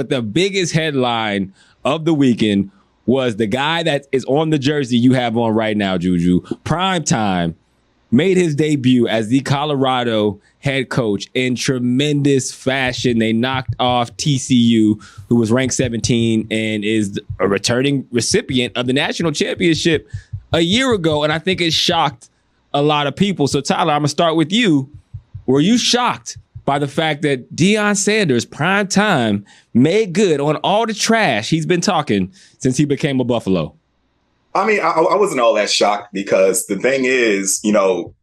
But the biggest headline of the weekend was the guy that is on the jersey you have on right now, Juju. Primetime made his debut as the Colorado head coach in tremendous fashion. They knocked off TCU, who was ranked 17 and is a returning recipient of the national championship a year ago. And I think it shocked a lot of people. So, Tyler, I'm going to start with you. Were you shocked by the fact that Deion Sanders, prime time, made good on all the trash he's been talking since he became a Buffalo? I mean, I wasn't all that shocked because the thing is,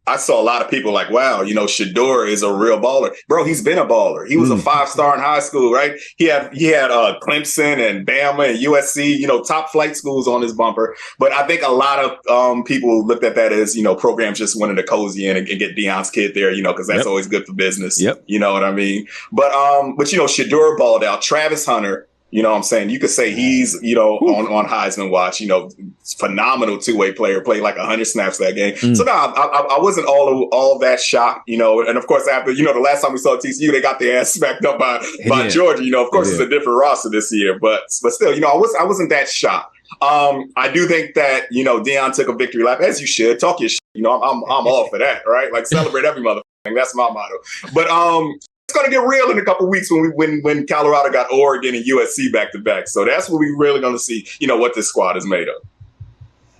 I saw a lot of people like, wow, Shedeur is a real baller. Bro, he's been a baller. He was a 5-star in high school, right? He had Clemson and Bama and USC, top flight schools on his bumper. But I think a lot of people looked at that as, programs just wanted to cozy in and get Deion's kid there, because that's always good for business. Yep. You know what I mean? But Shedeur balled out. Travis Hunter, you know what I'm saying? You could say he's, on Heisman watch, phenomenal two-way player, played like 100 snaps that game. So no, I wasn't all that shocked, and of course after, the last time we saw TCU, they got their ass smacked up by Georgia. Of course it's a different roster this year, but still, I wasn't that shocked. I do think that, Deion took a victory lap, as you should. Talk your shit. I'm all for that, right? Like celebrate every motherfucker. That's my motto. But it's going to get real in a couple of weeks when Colorado got Oregon and USC back to back. So that's what we're really going to see, what this squad is made of.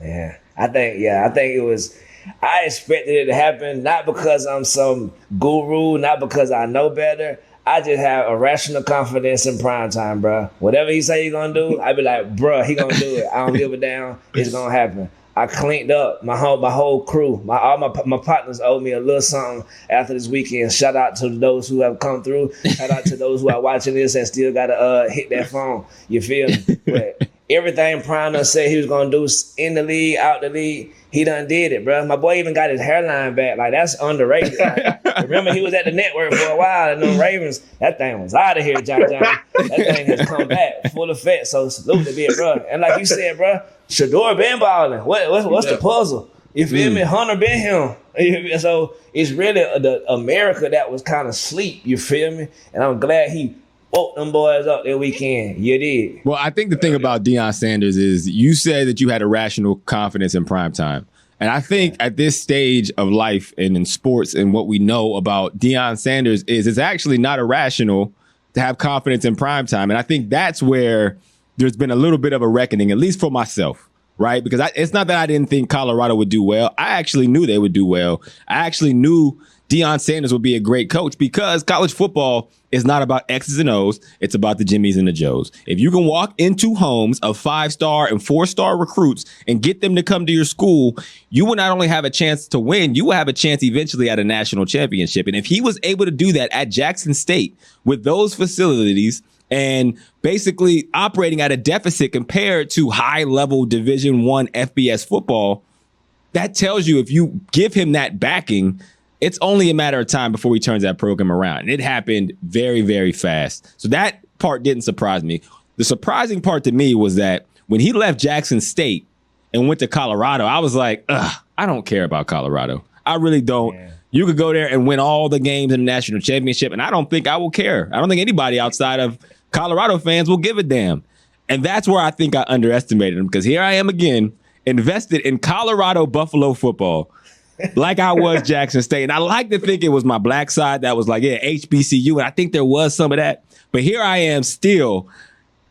Yeah, I think it was. I expected it to happen, not because I'm some guru, not because I know better. I just have irrational confidence in primetime, bro. Whatever he say he's going to do, I be like, bro, he going to do it. I don't give a damn. It's going to happen. I cleaned up my whole crew. All my partners owe me a little something after this weekend. Shout out to those who have come through. Shout out to those who are watching this and still got to hit that phone. You feel me? But everything Prime said he was going to do in the league, out the league, he done did it, bro. My boy even got his hairline back. Like, that's underrated. Like, remember, he was at the network for a while, and the Ravens, that thing was out of here, John. That thing has come back full effect. So salute to big, bro. And like you said, bro, Shedeur been balling. What's the puzzle? You feel me? Hunter been him. So it's really the America that was kind of sleep. You feel me? And I'm glad he woke them boys up that weekend. You did. Well, I think the thing about Deion Sanders is you said that you had irrational confidence in primetime. And I think at this stage of life and in sports and what we know about Deion Sanders is it's actually not irrational to have confidence in primetime. And I think that's where there's been a little bit of a reckoning, at least for myself, right? Because it's not that I didn't think Colorado would do well. I actually knew they would do well. I actually knew Deion Sanders would be a great coach because college football is not about X's and O's. It's about the Jimmies and the Joes. If you can walk into homes of 5-star and 4-star recruits and get them to come to your school, you will not only have a chance to win, you will have a chance eventually at a national championship. And if he was able to do that at Jackson State with those facilities and basically operating at a deficit compared to high-level Division I FBS football, that tells you if you give him that backing, it's only a matter of time before he turns that program around. And it happened very, very fast. So that part didn't surprise me. The surprising part to me was that when he left Jackson State and went to Colorado, I was like, I don't care about Colorado. I really don't. Yeah. You could go there and win all the games in the national championship, and I don't think I will care. I don't think anybody outside of Colorado fans will give a damn. And that's where I think I underestimated him, because here I am again, invested in Colorado Buffalo football like I was Jackson State. And I like to think it was my black side that was like, yeah, HBCU. And I think there was some of that. But here I am still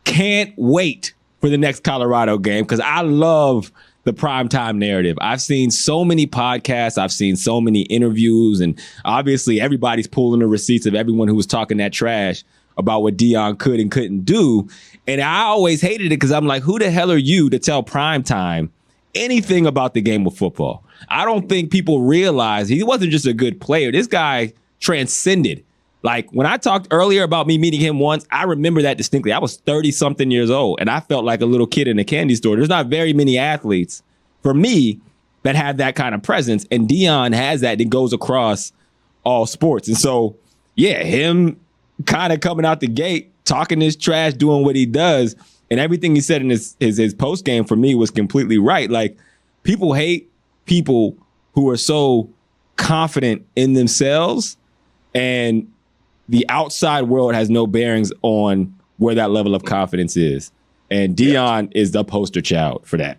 can't wait for the next Colorado game because I love the primetime narrative. I've seen so many podcasts. I've seen so many interviews. And obviously everybody's pulling the receipts of everyone who was talking that trash about what Deion could and couldn't do. And I always hated it because I'm like, who the hell are you to tell primetime anything about the game of football? I don't think people realize he wasn't just a good player. This guy transcended. Like when I talked earlier about me meeting him once, I remember that distinctly. I was 30-something years old, and I felt like a little kid in a candy store. There's not very many athletes, for me, that have that kind of presence, and Deion has that. It goes across all sports. And so, yeah, him kind of coming out the gate, talking this trash, doing what he does, and everything he said in his post game for me was completely right. Like, people hate people who are so confident in themselves, and the outside world has no bearings on where that level of confidence is. And Deion is the poster child for that.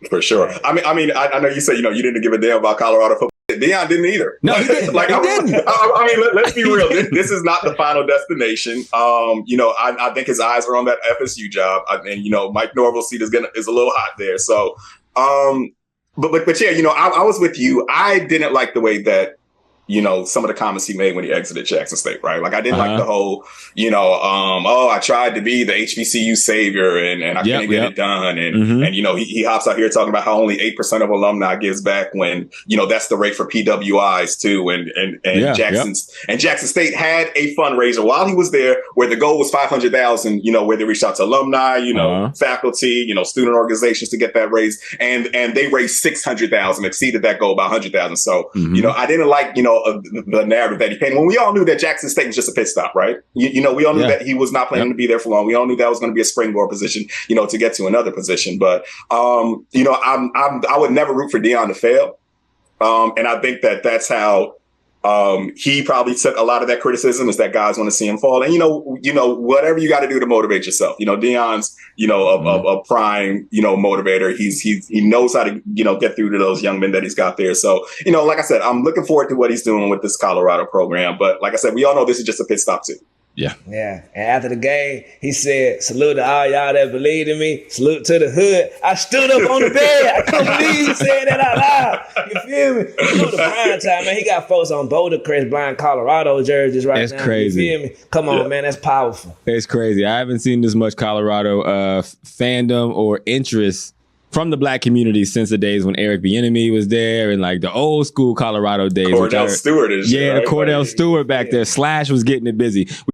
For sure. I know you said, you didn't give a damn about Colorado football. Deion didn't either. No, he didn't. Let's be real. This is not the final destination. I think his eyes are on that FSU job. Mike Norville's seat is a little hot there. So, but yeah, I was with you. I didn't like the way that, some of the comments he made when he exited Jackson State, right? Like I didn't like the whole, I tried to be the HBCU savior and I couldn't get it done. And he hops out here talking about how only 8% of alumni gives back when, that's the rate for PWIs too. And Jackson State had a fundraiser while he was there where the goal was 500,000, where they reached out to alumni, faculty, student organizations to get that raised. And they raised 600,000, exceeded that goal by 100,000. So, I didn't like, the narrative that he painted when we all knew that Jackson State was just a pit stop, right? We all knew that he was not planning to be there for long. We all knew that was going to be a springboard position, to get to another position. But, I would never root for Deion to fail. And I think that's how he probably took a lot of that criticism is that guys want to see him fall. And, whatever you got to do to motivate yourself. Deion's, a prime, motivator. He knows how to, get through to those young men that he's got there. So, like I said, I'm looking forward to what he's doing with this Colorado program. But like I said, we all know this is just a pit stop too. Yeah. Yeah. And after the game, he said, salute to all y'all that believed in me. Salute to the hood. I stood up on the bed. I couldn't believe he said that out loud. You feel me? The prime time, man. He got folks on Boulder Crest buying Colorado jerseys right now. That's crazy. You feel me? Come on, man. That's powerful. It's crazy. I haven't seen this much Colorado fandom or interest from the black community since the days when Eric Bieniemy was there and like the old school Colorado days. Cordell Stewart is the Cordell Stewart back there. Slash was getting it busy.